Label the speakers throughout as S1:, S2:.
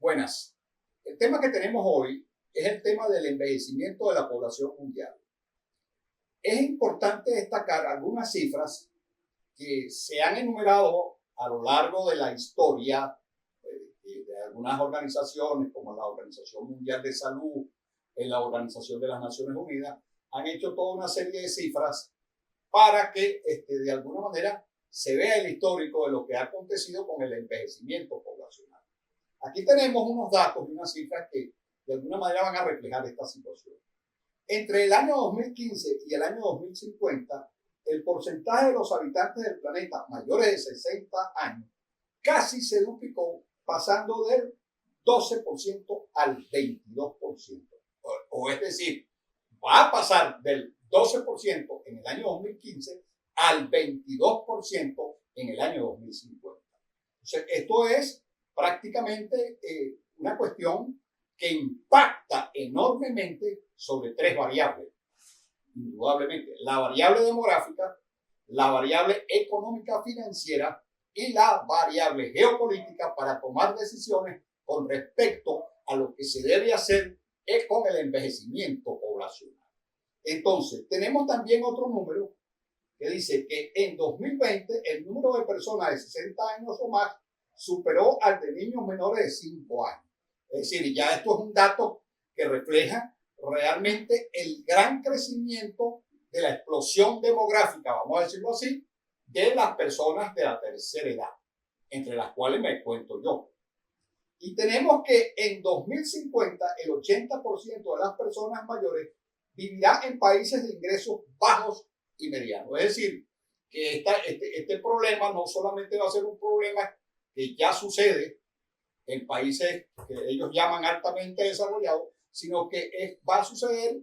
S1: Buenas. El tema que tenemos hoy es el tema del envejecimiento de la población mundial. Es importante destacar algunas cifras que se han enumerado a lo largo de la historia de algunas organizaciones, como la Organización Mundial de Salud, la Organización de las Naciones Unidas, han hecho toda una serie de cifras para que de alguna manera se vea el histórico de lo que ha acontecido con el envejecimiento poblacional. Aquí tenemos unos datos y unas cifras que de alguna manera van a reflejar esta situación. Entre el año 2015 y el año 2050, el porcentaje de los habitantes del planeta mayores de 60 años casi se duplicó, pasando del 12% al 22%. O es decir, va a pasar del 12% en el año 2015 al 22% en el año 2050. Entonces, esto es prácticamente una cuestión que impacta enormemente sobre tres variables. Indudablemente, la variable demográfica, la variable económica financiera y la variable geopolítica para tomar decisiones con respecto a lo que se debe hacer con el envejecimiento poblacional. Entonces, tenemos también otro número que dice que en 2020 el número de personas de 60 años o más superó al de niños menores de 5 años. Es decir, ya esto es un dato que refleja realmente el gran crecimiento de la explosión demográfica, vamos a decirlo así, de las personas de la tercera edad, entre las cuales me cuento yo. Y tenemos que en 2050 el 80% de las personas mayores vivirá en países de ingresos bajos y medianos. Es decir, que este problema no solamente va a ser un problema que ya sucede en países que ellos llaman altamente desarrollados, sino que va a suceder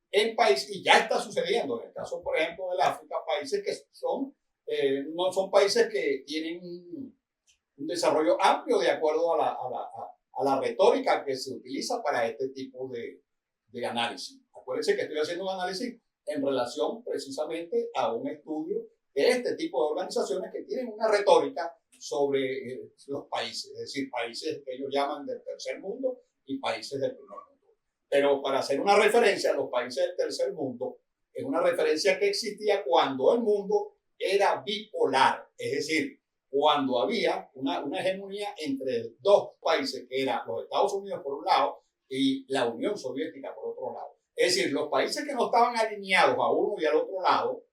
S1: en países, y ya está sucediendo, en el caso, por ejemplo, del África, países que no son países que tienen un desarrollo amplio de acuerdo a la retórica que se utiliza para este tipo de análisis. Acuérdense que estoy haciendo un análisis en relación precisamente a un estudio de este tipo de organizaciones que tienen una retórica sobre los países, es decir, países que ellos llaman del tercer mundo y países del primer mundo. Pero para hacer una referencia a los países del tercer mundo, es una referencia que existía cuando el mundo era bipolar, es decir, cuando había una hegemonía entre dos países, que eran los Estados Unidos por un lado y la Unión Soviética por otro lado. Es decir, los países que no estaban alineados a uno y al otro lado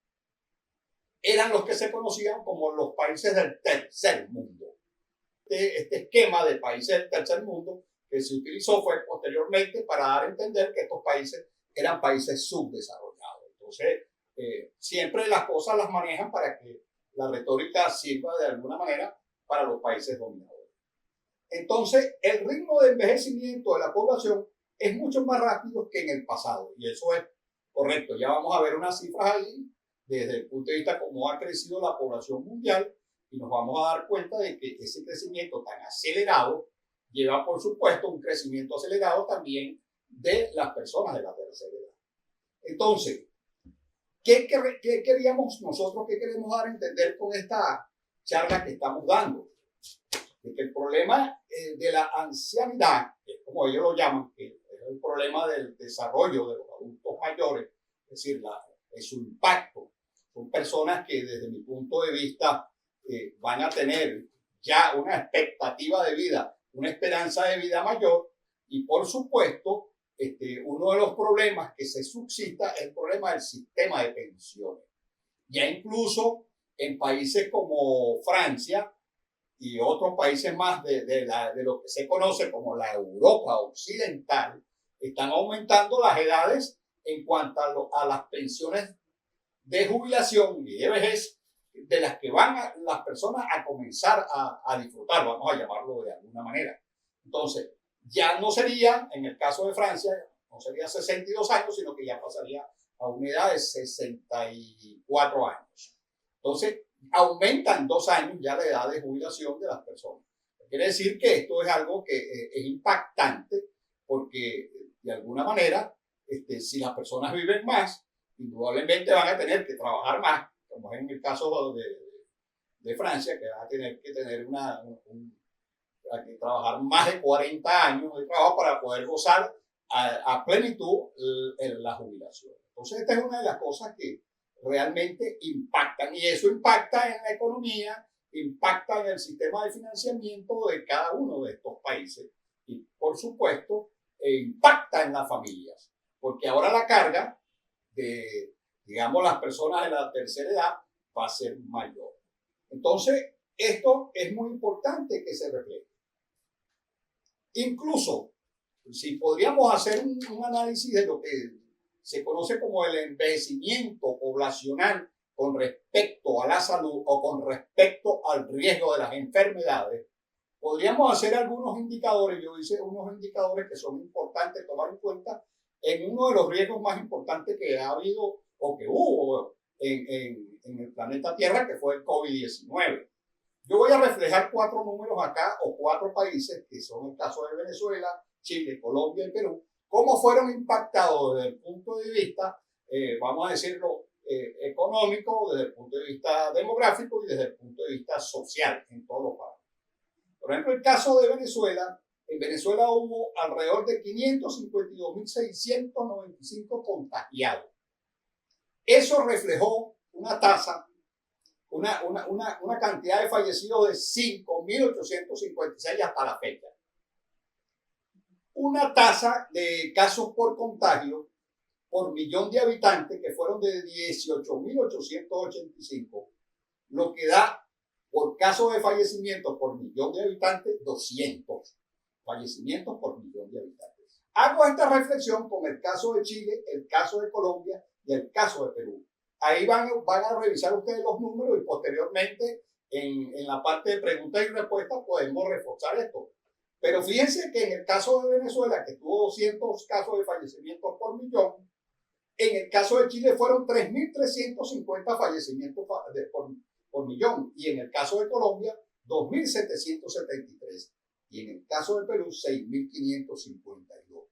S1: eran los que se conocían como los países del tercer mundo. Este esquema de países del tercer mundo que se utilizó fue posteriormente para dar a entender que estos países eran países subdesarrollados. Entonces, siempre las cosas las manejan para que la retórica sirva de alguna manera para los países dominadores. Entonces, el ritmo de envejecimiento de la población es mucho más rápido que en el pasado, y eso es correcto. Ya vamos a ver unas cifras ahí desde el punto de vista de cómo ha crecido la población mundial, y nos vamos a dar cuenta de que ese crecimiento tan acelerado lleva, por supuesto, un crecimiento acelerado también de las personas de la tercera edad. Entonces, ¿qué queríamos nosotros, qué queremos dar a entender con esta charla que estamos dando? De que el problema de la ancianidad, como ellos lo llaman, que es el problema del desarrollo de los adultos mayores, es decir, su impacto, son personas que desde mi punto de vista van a tener ya una expectativa de vida, una esperanza de vida mayor, y por supuesto, uno de los problemas que se suscita es el problema del sistema de pensiones. Ya incluso en países como Francia y otros países más de lo que se conoce como la Europa occidental, están aumentando las edades en cuanto a las pensiones de jubilación y de vejez de las que van las personas a comenzar a disfrutar, vamos a llamarlo de alguna manera. Entonces, ya no sería, en el caso de Francia, no sería 62 años, sino que ya pasaría a una edad de 64 años. Entonces, aumentan 2 años ya la edad de jubilación de las personas. Quiere decir que esto es algo que es impactante, porque de alguna manera, si las personas viven más, indudablemente van a tener que trabajar más, como es en el caso de Francia, que van a tener que tener hay que trabajar más de 40 años de trabajo para poder gozar a plenitud la jubilación. Entonces, esta es una de las cosas que realmente impactan, y eso impacta en la economía, impacta en el sistema de financiamiento de cada uno de estos países y, por supuesto, impacta en las familias, porque ahora la carga de, digamos, las personas de la tercera edad va a ser mayor. Entonces, esto es muy importante que se refleje. Incluso, si podríamos hacer un análisis de lo que se conoce como el envejecimiento poblacional con respecto a la salud o con respecto al riesgo de las enfermedades, podríamos hacer algunos indicadores. Yo hice unos indicadores que son importantes tomar en cuenta en uno de los riesgos más importantes que ha habido o que hubo en el planeta Tierra, que fue el COVID-19. Yo voy a reflejar 4 números acá, o 4 países, que son el caso de Venezuela, Chile, Colombia y Perú, cómo fueron impactados desde el punto de vista, vamos a decirlo, económico, desde el punto de vista demográfico y desde el punto de vista social en todos los países. Por ejemplo, el caso de Venezuela, en Venezuela hubo alrededor de 552.695 contagiados. Eso reflejó una tasa, una cantidad de fallecidos de 5.856 hasta la fecha. Una tasa de casos por contagio por millón de habitantes que fueron de 18.885, lo que da por caso de fallecimientos por millón de habitantes 200 fallecimientos por millón de habitantes. Hago esta reflexión con el caso de Chile, el caso de Colombia y el caso de Perú. Ahí van a revisar ustedes los números y posteriormente en la parte de preguntas y respuestas podemos reforzar esto. Pero fíjense que en el caso de Venezuela, que tuvo 200 casos de fallecimientos por millón, en el caso de Chile fueron 3.350 fallecimientos por millón, y en el caso de Colombia 2.773, y en el caso de Perú 6.552.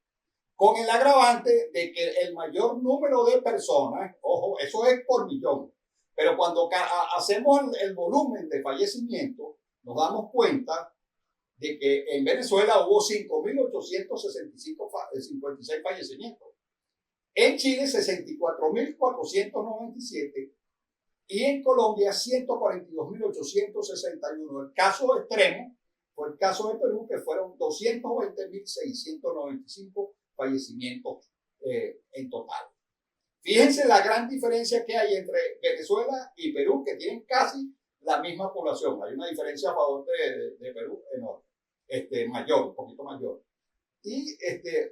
S1: Con el agravante de que el mayor número de personas, ojo, eso es por millón, pero cuando hacemos el volumen de fallecimientos, nos damos cuenta de que en Venezuela hubo 5.856 fallecimientos, en Chile 64.497 y en Colombia 142.861. El caso extremo fue el caso de Perú, que fueron 220.695 fallecimientos en total. Fíjense la gran diferencia que hay entre Venezuela y Perú, que tienen casi la misma población. Hay una diferencia a favor de Perú enorme, mayor, un poquito mayor. Y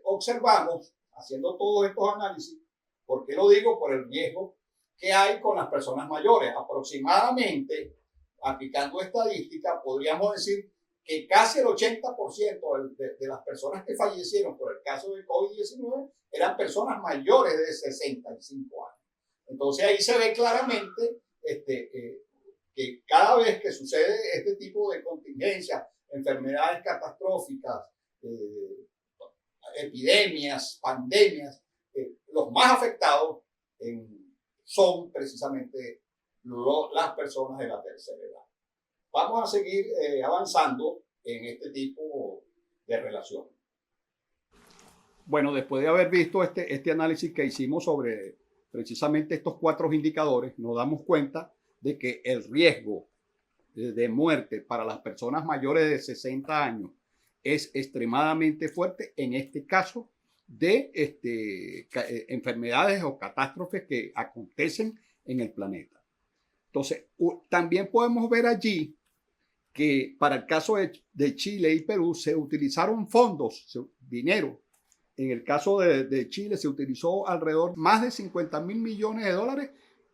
S1: observamos, haciendo todos estos análisis, ¿por qué lo digo? Por el riesgo que hay con las personas mayores. Aproximadamente, aplicando estadística, podríamos decir que casi el 80% de las personas que fallecieron por el caso de COVID-19 eran personas mayores de 65 años. Entonces ahí se ve claramente que cada vez que sucede este tipo de contingencias, enfermedades catastróficas, epidemias, pandemias, los más afectados son precisamente las personas de la tercera edad. Vamos a seguir avanzando en este tipo de relaciones. Bueno, después de haber visto este análisis que hicimos sobre precisamente estos 4 indicadores, nos damos cuenta de que el riesgo de muerte para las personas mayores de 60 años es extremadamente fuerte en este caso de enfermedades o catástrofes que acontecen en el planeta. Entonces, también podemos ver allí que para el caso de Chile y Perú se utilizaron fondos, dinero. En el caso de Chile se utilizó alrededor más de 50.000 millones de dólares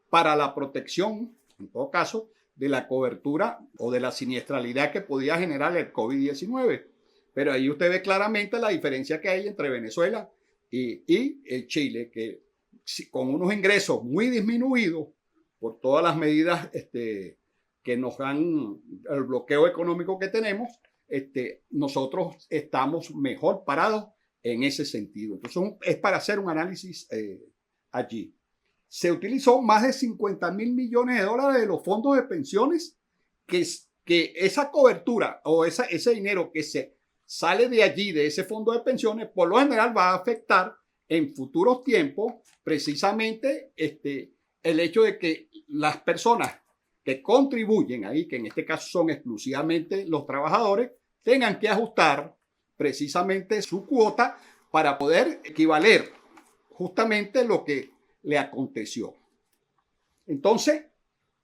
S1: para la protección, en todo caso, de la cobertura o de la siniestralidad que podía generar el COVID-19. Pero ahí usted ve claramente la diferencia que hay entre Venezuela y Chile, que con unos ingresos muy disminuidos por todas las medidas que nos dan el bloqueo económico que tenemos, nosotros estamos mejor parados en ese sentido. Entonces es para hacer un análisis allí. Se utilizó más de 50.000 millones de dólares de los fondos de pensiones que que esa cobertura o ese dinero que se sale de allí, de ese fondo de pensiones, por lo general va a afectar en futuros tiempos precisamente el hecho de que las personas que contribuyen ahí, que en este caso son exclusivamente los trabajadores, tengan que ajustar precisamente su cuota para poder equivaler justamente lo que le aconteció. Entonces,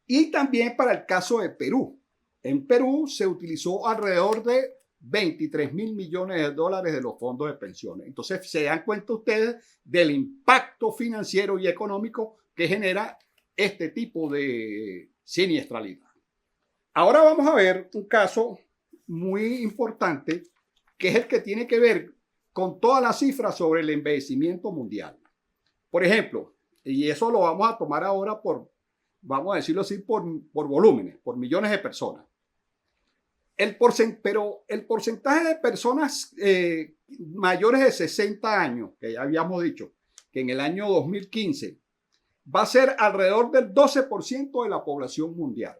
S1: y también para el caso de Perú. En Perú se utilizó alrededor de 23 mil millones de dólares de los fondos de pensiones. Entonces, se dan cuenta ustedes del impacto financiero y económico que genera este tipo de siniestralidad. Ahora vamos a ver un caso muy importante que es el que tiene que ver con todas las cifras sobre el envejecimiento mundial. Por ejemplo, y eso lo vamos a tomar ahora vamos a decirlo así, por volúmenes, por millones de personas. Pero el porcentaje de personas mayores de 60 años, que ya habíamos dicho que en el año 2015 va a ser alrededor del 12% de la población mundial.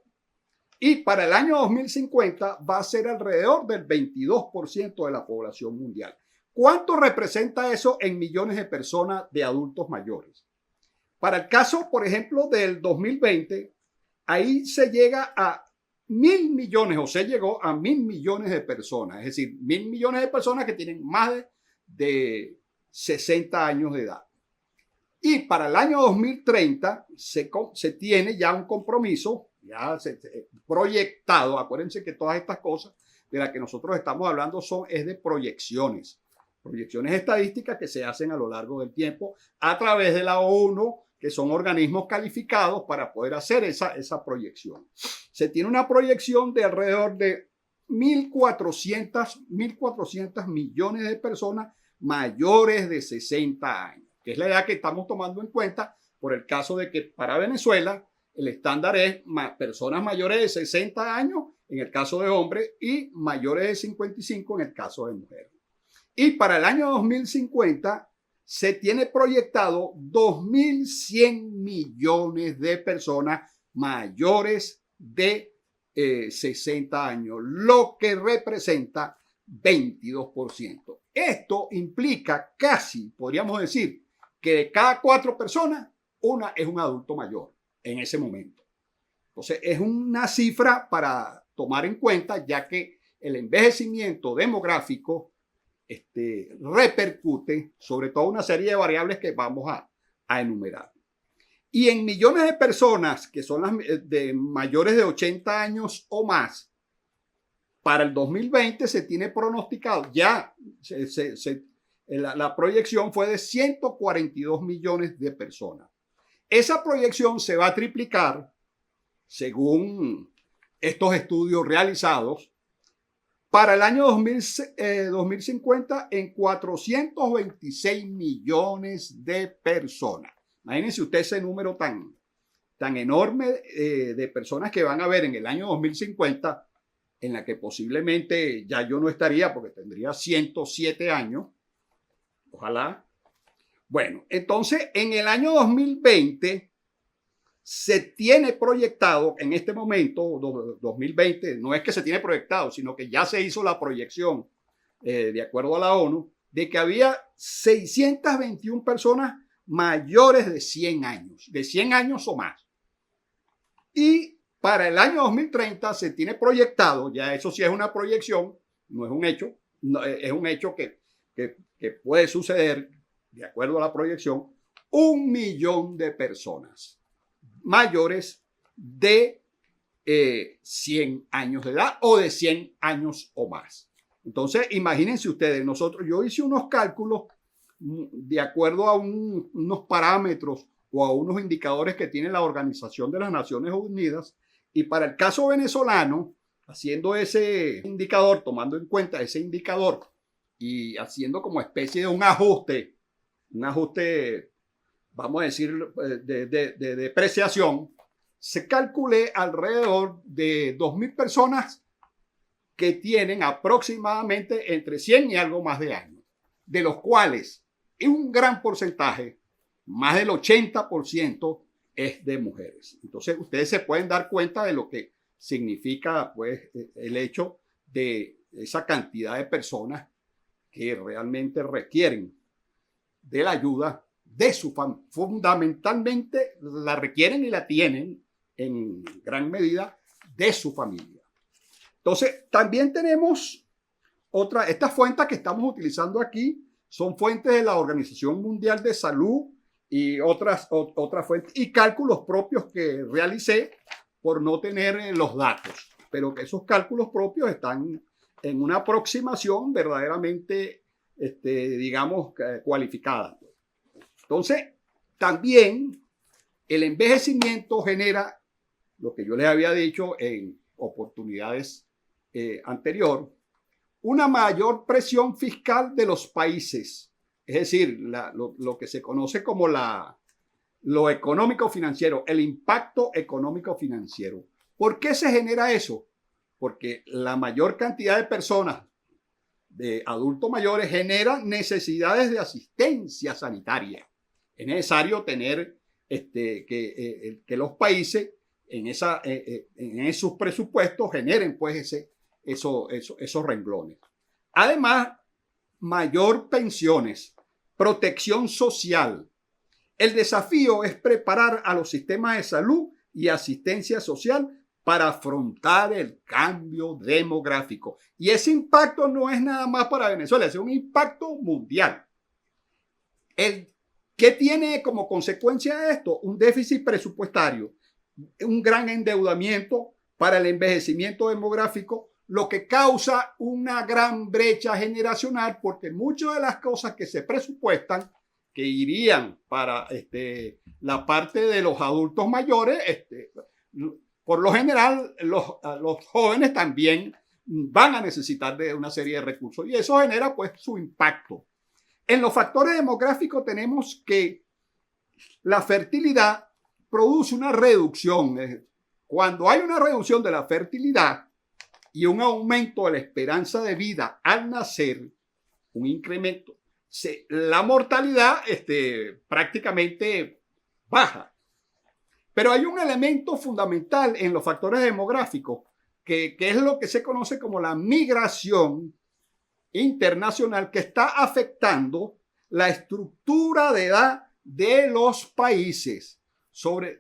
S1: Y para el año 2050 va a ser alrededor del 22% de la población mundial. ¿Cuánto representa eso en millones de personas de adultos mayores? Para el caso, por ejemplo, del 2020, ahí se llega a 1.000 millones o se llegó a 1.000 millones de personas, es decir, 1.000 millones de personas que tienen más de 60 años de edad. Y para el año 2030 se tiene ya un compromiso, ya proyectado. Acuérdense que todas estas cosas de las que nosotros estamos hablando es de proyecciones estadísticas que se hacen a lo largo del tiempo a través de la ONU, que son organismos calificados para poder hacer esa proyección. Se tiene una proyección de alrededor de 1.400 millones de personas mayores de 60 años, que es la edad que estamos tomando en cuenta por el caso de que para Venezuela el estándar es personas mayores de 60 años en el caso de hombres y mayores de 55 en el caso de mujeres. Y para el año 2050 se tiene proyectado 2.100 millones de personas mayores de 60 años, lo que representa 22%. Esto implica casi, podríamos decir, que de cada 4 personas, una es un adulto mayor en ese momento. Entonces, es una cifra para tomar en cuenta, ya que el envejecimiento demográfico repercute sobre todo una serie de variables que vamos a enumerar. Y en millones de personas que son las de mayores de 80 años o más, para el 2020 se tiene pronosticado, ya la proyección fue de 142 millones de personas. Esa proyección se va a triplicar, según estos estudios realizados, para el año 2050 en 426 millones de personas. Imagínense usted ese número tan enorme de personas que van a ver en el año 2050, en la que posiblemente ya yo no estaría porque tendría 107 años. Ojalá. Bueno, entonces en el año 2020 se tiene proyectado en este momento, 2020, no es que se tiene proyectado, sino que ya se hizo la proyección, de acuerdo a la ONU, de que había 621 personas mayores de 100 años o más. Y para el año 2030 se tiene proyectado, ya eso sí es una proyección, no es un hecho, es un hecho que puede suceder, de acuerdo a la proyección, 1 millón de personas mayores de 100 años de edad o de 100 años o más. Entonces, imagínense ustedes, yo hice unos cálculos de acuerdo a unos parámetros o a unos indicadores que tiene la Organización de las Naciones Unidas, y para el caso venezolano, haciendo ese indicador, tomando en cuenta ese indicador y haciendo como especie de un ajuste, vamos a decir, de depreciación, se calculé alrededor de 2.000 personas que tienen aproximadamente entre 100 y algo más de años, de los cuales un gran porcentaje, más del 80%, es de mujeres. Entonces, ustedes se pueden dar cuenta de lo que significa pues el hecho de esa cantidad de personas que realmente requieren de la ayuda de su familia. Fundamentalmente la requieren y la tienen en gran medida de su familia. Entonces, también tenemos estas fuentes que estamos utilizando aquí, son fuentes de la Organización Mundial de Salud y otras fuentes y cálculos propios que realicé por no tener los datos, pero que esos cálculos propios están en una aproximación verdaderamente, digamos, cualificada. Entonces, también el envejecimiento genera, lo que yo les había dicho en oportunidades anteriores, una mayor presión fiscal de los países, es decir, lo que se conoce como lo económico-financiero, el impacto económico-financiero. ¿Por qué se genera eso? Porque la mayor cantidad de personas, de adultos mayores, genera necesidades de asistencia sanitaria. Es necesario tener que los países en esos presupuestos generen pues esos renglones. Además, mayor pensiones, protección social. El desafío es preparar a los sistemas de salud y asistencia social para afrontar el cambio demográfico. Y ese impacto no es nada más para Venezuela, es un impacto mundial. ¿Qué tiene como consecuencia de esto? Un déficit presupuestario, un gran endeudamiento para el envejecimiento demográfico, lo que causa una gran brecha generacional, porque muchas de las cosas que se presupuestan que irían para la parte de los adultos mayores, por lo general los jóvenes también van a necesitar de una serie de recursos y eso genera pues su impacto. En los factores demográficos tenemos que la fertilidad produce una reducción. Cuando hay una reducción de la fertilidad y un aumento de la esperanza de vida al nacer, un incremento, la mortalidad prácticamente baja. Pero hay un elemento fundamental en los factores demográficos que es lo que se conoce como la migración internacional, que está afectando la estructura de edad de los países,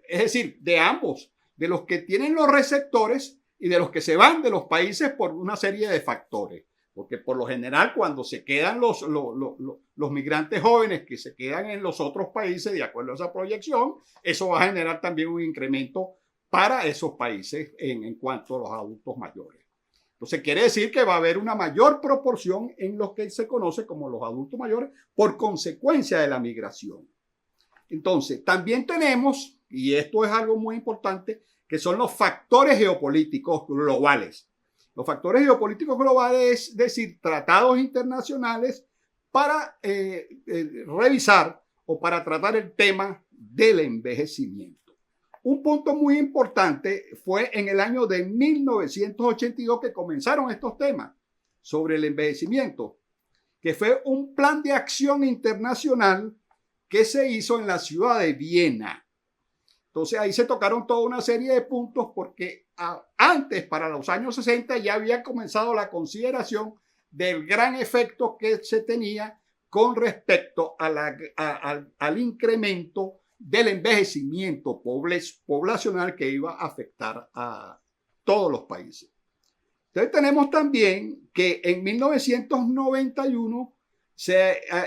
S1: es decir, de ambos, de los que tienen los receptores y de los que se van de los países por una serie de factores. Porque por lo general cuando se quedan los migrantes jóvenes que se quedan en los otros países, de acuerdo a esa proyección, eso va a generar también un incremento para esos países en cuanto a los adultos mayores. Entonces quiere decir que va a haber una mayor proporción en los que se conoce como los adultos mayores por consecuencia de la migración. Entonces también tenemos, y esto es algo muy importante, que son los factores geopolíticos globales. Los factores geopolíticos globales, es decir, tratados internacionales para revisar o para tratar el tema del envejecimiento. Un punto muy importante fue en el año de 1982 que comenzaron estos temas sobre el envejecimiento, que fue un plan de acción internacional que se hizo en la ciudad de Viena. Entonces ahí se tocaron toda una serie de puntos porque antes, para los años 60, ya había comenzado la consideración del gran efecto que se tenía con respecto al incremento del envejecimiento poblacional que iba a afectar a todos los países. Entonces tenemos también que en 1991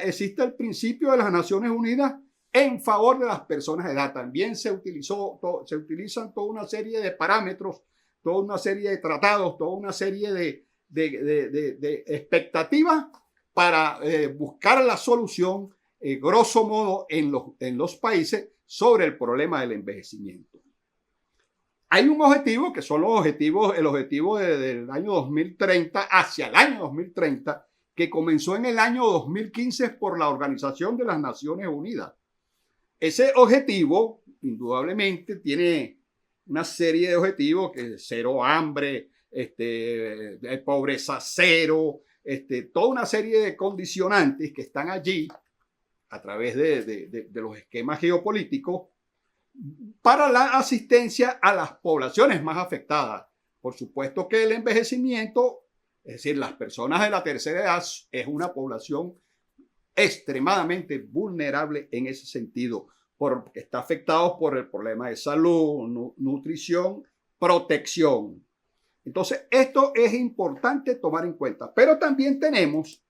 S1: existe el principio de las Naciones Unidas en favor de las personas de edad. También se utilizan toda una serie de parámetros, toda una serie de tratados, toda una serie de expectativas para buscar la solución, grosso modo, en los países sobre el problema del envejecimiento. Hay un objetivo que son el objetivo del año 2030 hacia el año 2030, que comenzó en el año 2015 por la Organización de las Naciones Unidas. Ese objetivo, indudablemente, tiene una serie de objetivos que es cero hambre, pobreza cero, toda una serie de condicionantes que están allí a través de los esquemas geopolíticos para la asistencia a las poblaciones más afectadas, Por supuesto que el envejecimiento, es decir, las personas de la tercera edad, es una población extremadamente vulnerable en ese sentido, porque está afectado por el problema de salud, nutrición, protección. Entonces, esto es importante tomar en cuenta, pero también tenemos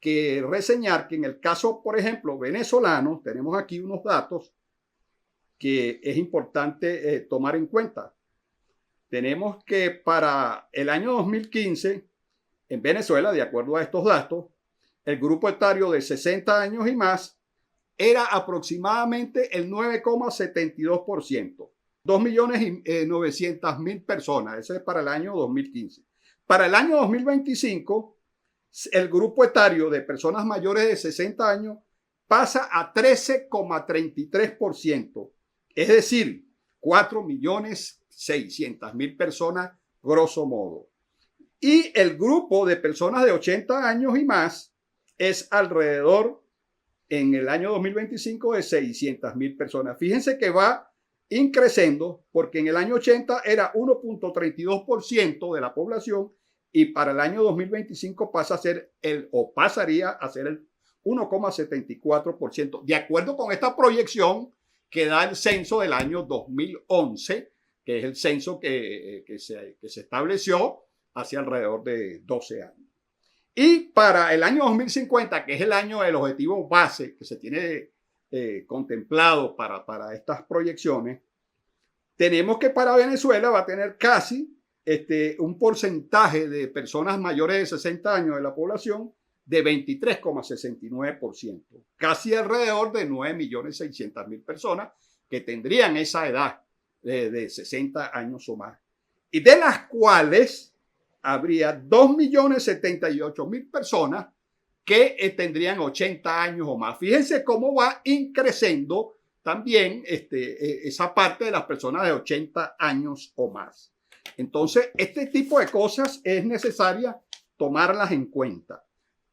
S1: que reseñar que en el caso, por ejemplo, venezolano, tenemos aquí unos datos que es importante tomar en cuenta. Tenemos que para el año 2015, en Venezuela, de acuerdo a estos datos, el grupo etario de 60 años y más era aproximadamente el 9,72%. 2.900.000 personas. Ese es para el año 2015. Para el año 2025, el grupo etario de personas mayores de 60 años pasa a 13,33%. Es decir, 4.600.000 personas, grosso modo. Y el grupo de personas de 80 años y más es alrededor, en el año 2025, de 600.000 personas. Fíjense que va increciendo, porque en el año 80 era 1,32% de la población y para el año 2025 pasa a ser pasaría a ser el 1,74%, de acuerdo con esta proyección que da el censo del año 2011, que es el censo que se estableció hace alrededor de 12 años. Y para el año 2050, que es el año del objetivo base que se tiene contemplado para estas proyecciones, tenemos que para Venezuela va a tener casi un porcentaje de personas mayores de 60 años de la población de 23,69%, casi alrededor de 9.600.000 personas que tendrían esa edad de 60 años o más, y de las cuales habría 2.078.000 personas que tendrían 80 años o más. Fíjense cómo va increciendo también esa parte de las personas de 80 años o más. Entonces, este tipo de cosas es necesaria tomarlas en cuenta,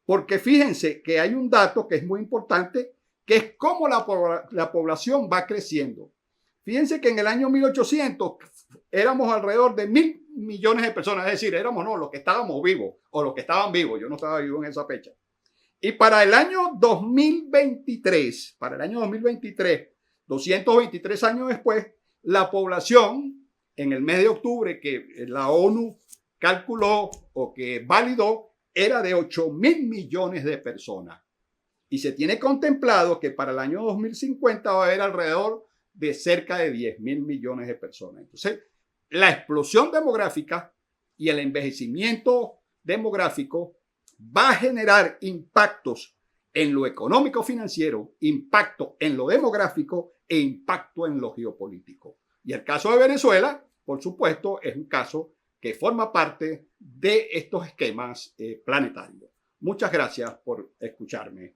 S1: porque fíjense que hay un dato que es muy importante, que es cómo la población va creciendo. Fíjense que en el año 1800 éramos alrededor de 1.000 millones de personas, es decir, éramos los que estábamos vivos o los que estaban vivos. Yo no estaba vivo en esa fecha. Y para el año 2023, 223 años después, la población en el mes de octubre que la ONU calculó o que validó era de 8.000 millones de personas. Y se tiene contemplado que para el año 2050 va a haber alrededor de cerca de 10.000 millones de personas. Entonces, la explosión demográfica y el envejecimiento demográfico va a generar impactos en lo económico financiero, impacto en lo demográfico e impacto en lo geopolítico. Y el caso de Venezuela, por supuesto, es un caso que forma parte de estos esquemas planetarios. Muchas gracias por escucharme.